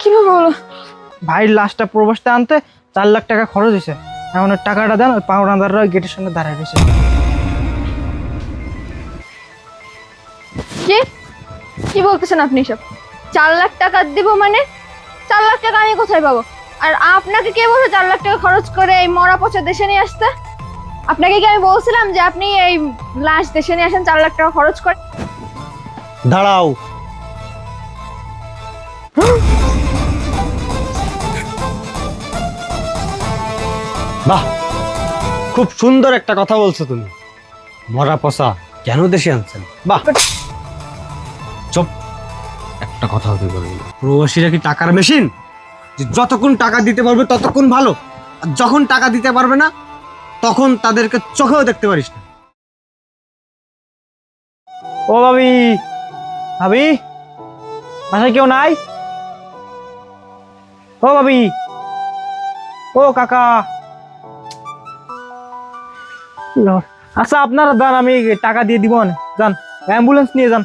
কিভাবে হলো? ভাইয়ের লাশটা প্রবাসতে আনতে 4 লাখ টাকা খরচ হয়েছে। এখন ওই টাকাটা দেন, ওই পাওনাদাররা গেটের সামনে দাঁড়ায় রয়েছে। কি কি বলতেছেন আপনি সব? 4 লাখ টাকা দিব মানে 4 লাখ টাকা আমি কোথায় পাবো? আর আপনাকে কে বলছে 4 লাখ টাকা খরচ করে এই মরা পচা দেশে নিয়ে আসতে? আপনাকে কি আমি বলছিলাম যে আপনি এই লাশ দেশে নিয়ে আসেন 4 লাখ টাকা খরচ করে? দাঁড়াও। বাহ, খুব সুন্দর একটা কথা বলছো তুমি। মরা পচা কেন দেশে আনছেন? বাহ, চুপ। একটা কথা হতে পারে, প্রবাসীরা কি টাকার মেশিন যে যতক্ষণ টাকা দিতে পারবে ততক্ষণ ভালো, আর যখন টাকা দিতে পারবে না তখন তাদেরকে চোখেও দেখতে পারিস না। ও ভাবি, ভাবি বাসায় কেউ নাই? ও ভাবি, ও কাকা। আচ্ছা আপনারা দান, আমি টাকা দিয়ে দিব না, যান অ্যাম্বুলেন্স নিয়ে যান।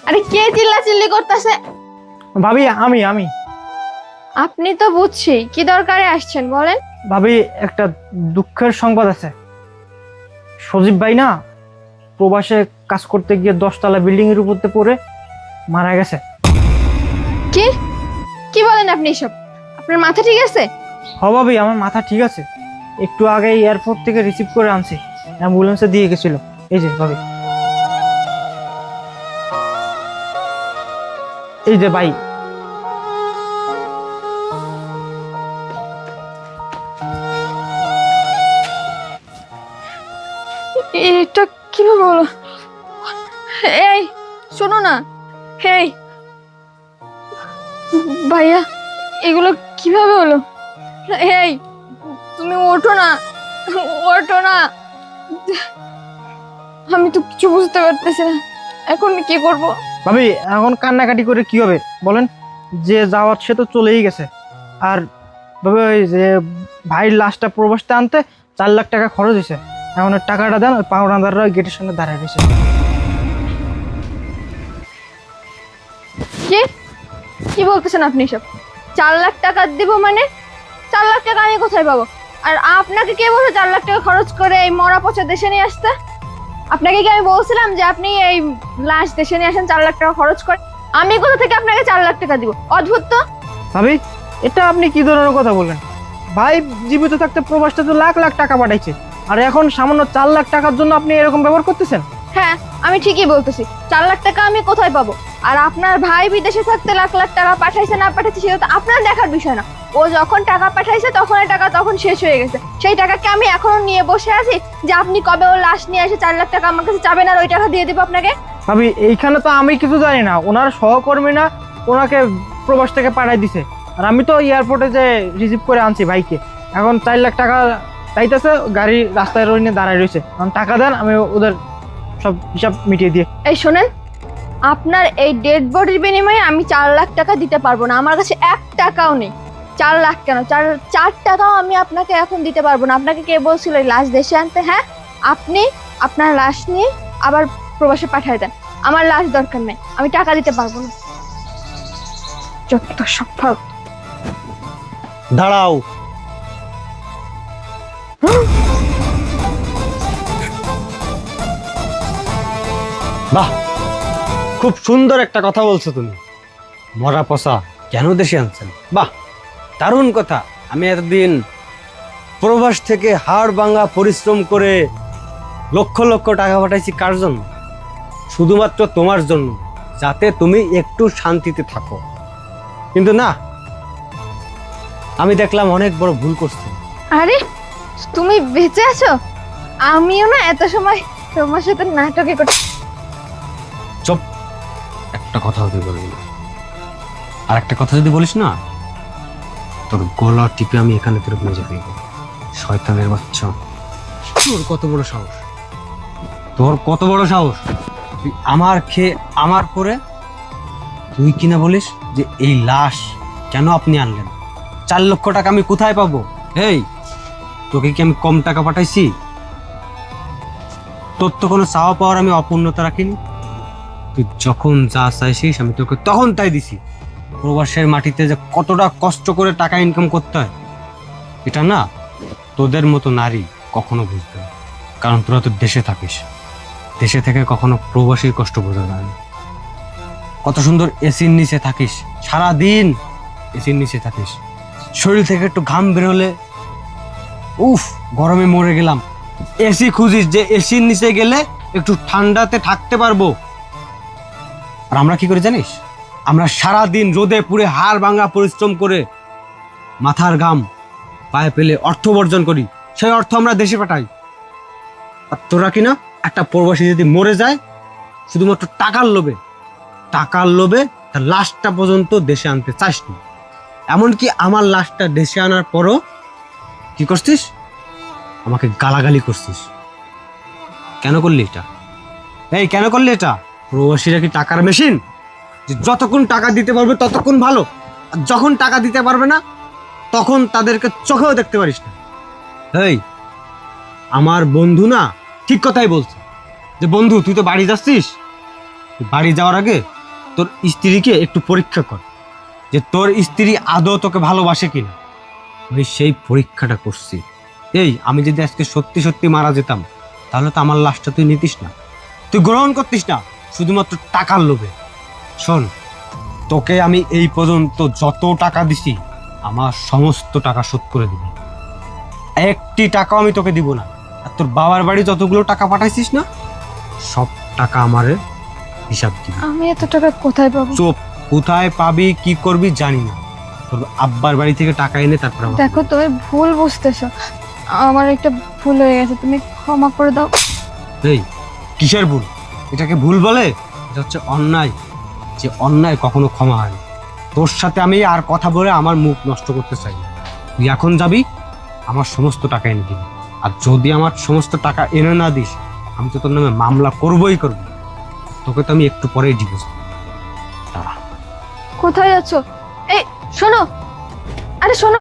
আরে কে চিল্লাচিল্লি করতেছে? ভাবি আমি আমি আপনি তো বুঝছি কি দরকারে আসছেন বলেন। ভাবি একটা দুঃখের সংবাদ আছে। সজীব ভাই না প্রবাসে কাজ করতে গিয়ে 10 তলা বিল্ডিং এর উপর পড়ে মারা গেছে। কি কি বলেন আপনি সব? আপনার মাথা ঠিক আছে? হ ভাবি, আমার মাথা ঠিক আছে। একটু আগে এয়ারপোর্ট থেকে রিসিভ করে আনছি, অ্যাম্বুলেন্সে দিয়ে গেছিল। এই যে ভাবি, এই যে ভাই। এটা কিভাবে হলো? এই শোনো না, এই ভাইয়া, এগুলো কিভাবে হলো? এই তুমি ওঠো না, ওঠো না। আমি তো কিছু বুঝতে পারতেছি না, এখন কি করব? ভাবি এখন কান্নাকাটি করে কি হবে বলেন? যে যাওয়ার সে তো চলেই গেছে। আর ভাবে ওই যে ভাইয়ের লাশটা প্রবাসতে আনতে 4 লাখ টাকা খরচ হয়েছে। এখন ওই টাকাটা দেন, ওই পাওনাদাররা গেটের সামনে দাঁড়ায় রয়েছে। কি কি বলতেছেন আপনি সব? 4 লাখ টাকা দিব মানে 4 লাখ টাকা আমি কোথায় পাবো? আর আপনাকে কে বলছে 4 লাখ টাকা খরচ করে এই মরা পচা দেশে নিয়ে আসতে? আপনাকে কি আমি বলছিলাম যে আপনি এই লাশ দেশে নিয়ে আসেন 4 লাখ টাকা খরচ করে? আমি কোথা থেকে আপনাকে 4 লাখ টাকা দিব? অদ্ভুত তো। ভাবি এটা আপনি কি ধরনের কথা বললেন? ভাই জীবিত থাকতে প্রবাসটা তো লাখ লাখ টাকা পাঠাইছে, আর এখন সামান্য 4 লাখ টাকার জন্য আপনি এরকম ব্যবহার করতেছেন? হ্যাঁ আমি ঠিকই বলতেছি, 4 লাখ টাকা আমি কোথায় পাবো? আর আপনার ভাই বিদেশে থাকতে লাখ লাখ টাকা পাঠাইছে না পাঠাইছে সেটা তো আপনার দেখার বিষয় না। ও যখন টাকা পাঠাইছে তখন এই টাকা তখন শেষ হয়ে গেছে। সেই টাকাকে আমি এখনো নিয়ে বসে আছি যে আপনি কবে ও লাশ নিয়ে এসে 4 লাখ টাকা আমার কাছে চাবেন আর ওই টাকা দিয়ে দেবো আপনাকে? ভাবি এইখানে তো আমি কিছু জানি না, ওনার সহকর্মীরা ওনাকে প্রবাস থেকে পাঠাই দিছে, আর আমি তো এয়ারপোর্টে যে রিসিভ করে আনছি ভাইকে। এখন 4 লাখ টাকা চাইতেছে, গাড়ি রাস্তায় রইনে দাঁড়ায় রয়েছে। এখন টাকা দেন, আমি ওদের সব হিসাব মিটিয়ে দিয়ে। এই শোনেন, আপনার এই ডেড বডির বিনিময়ে আমি 4 লাখ টাকা দিতে পারবো না। আমার কাছে 1 টাকাও নেই। 4 লাখ কেন, 4 টাকাও আমি আপনাকে এখন দিতে পারবো না। আপনাকে কে বলছিল এই লাশ দেশে আনতে? হ্যাঁ, আপনি আপনার লাশ নিয়ে আবার প্রবাসে পাঠিয়ে দেন। আমার লাশ দরকার নেই, আমি টাকা দিতে পারবো না। যত সব ফালতু। দাঁড়াও। বাহ, খুব সুন্দর একটা কথা বলছো তুমি। মরা পচা কেন দেশে আনছেন? বাহ, দারুণ কথা। আমি এতদিন প্রবাস থেকে হাড় ভাঙা পরিশ্রম করে লক্ষ লক্ষ টাকা পাঠাইছি কার জন্য? শুধুমাত্র তোমার জন্য, যাতে তুমি একটু শান্তিতে থাকো। কিন্তু না, আমি দেখলাম অনেক বড় ভুল করছি। আরে তুমি বেঁচে আছো? আমিও না এত সময় তোমার সাথে নাটকে করতে। চুপ। একটা কথা হতে পারে, আর একটা কথা যদি বলিস না, তোর গলা টিপে আমি এখানে তোর মেজে দেবো। শয়তানের বাচ্চা, তোর কত বড় সাহস! তোর কত বড় সাহস! তুই আমার খেয়ে আমার পরে তুই কিনা বলিস যে এই লাশ কেন আপনি আনলেন? 4 লক্ষ টাকা আমি কোথায় পাবো? এই, তোকে কি আমি কম টাকা পাঠাইছি? তোর তো কোনো চাওয়া পাওয়ার আমি অপূর্ণতা রাখিনি। তুই যখন যা চাইছিস আমি তোকে তখন তাই দিছি। প্রবাসের মাটিতে যে কতটা কষ্ট করে টাকা ইনকাম করতে হয় এটা না তোদের মতো নারী কখনো বুঝবে না। কারণ তোরা তো দেশে থাকিস, দেশে থেকে কখনো প্রবাসীর কষ্ট বোঝা যায় না। কত সুন্দর এসির নিচে থাকিস, সারাদিন এসির নিচে থাকিস, শরীর থেকে একটু ঘাম বেরোলে উফ গরমে মরে গেলাম, এসি খুঁজিস যে এসির নিচে গেলে একটু ঠান্ডাতে থাকতে পারবো। আর আমরা কি করে জানিস, আমরা সারাদিন রোদে পুড়ে হাড় ভাঙা পরিশ্রম করে মাথার ঘাম পায়ে পেলে অর্থ বর্জন করি, সেই অর্থ আমরা দেশে পাঠাই। আর তোরা কি না একটা প্রবাসী যদি মরে যায় শুধুমাত্র টাকার লোভে তার লাশটা পর্যন্ত দেশে আনতে চাস না। এমনকি আমার লাশটা দেশে আনার পরও কি করছিস, আমাকে গালাগালি করছিস। কেন করলি এটা? এই কেন করলি এটা? প্রবাসীরা কি টাকার মেশিন যে যতক্ষণ টাকা দিতে পারবে ততক্ষণ ভালো, আর যখন টাকা দিতে পারবে না তখন তাদেরকে চোখেও দেখতে পারিস না? এই আমার বন্ধু না ঠিক কথাই বলছে যে বন্ধু তুই তো বাড়ি যাচ্ছিস, তুই বাড়ি যাওয়ার আগে তোর স্ত্রীকে একটু পরীক্ষা কর যে তোর স্ত্রী আদৌ তোকে ভালোবাসে কিনা। আমি সেই পরীক্ষাটা করছি। এই আমি যদি আজকে সত্যি সত্যি মারা যেতাম তাহলে তো আমার লাশটা তুই নিতিস না, তুই গ্রহণ করতিস না, শুধুমাত্র টাকার লোভে। শোন, তোকে আমি এই পর্যন্ত যত টাকা দিছি আমার সমস্ত টাকা শোধ করে দিবি, একটি টাকাও আমি তোকে দিব না। আর তোর বাবার বাড়ি যতগুলো টাকা পাঠাইছিস না সব টাকা আমারে হিসাব দিবি। আমি এত টাকা কোথায় পাবো? চোপ, কোথায় পাবি কি করবি জানি না, তোর আব্বার বাড়ি থেকে টাকা এনে তারপর আমাকে দেখো তুমি ভুল বুঝতেছো, আমার একটা ভুল হয়ে গেছে, তুমি ক্ষমা করে দাও। এই কিসের ভুল? এটাকে ভুল বলে? এটা হচ্ছে অন্যায়, যে অন্যায় কখনো ক্ষমা হয় না। তোর সাথে আমি আর কথা বলে আমার মুখ নষ্ট করতে চাই না। তুই এখন যাবি, আমার সমস্ত টাকা এনে দিবি, আর যদি আমার সমস্ত টাকা এনে না দিস আমি তো তোর নামে মামলা করবই করব। তোকে তো আমি একটু পরেই ডিভোর্স দেব। দাঁড়া। কোথায় যাচ্ছ? এই শোনো, আরে শোনো।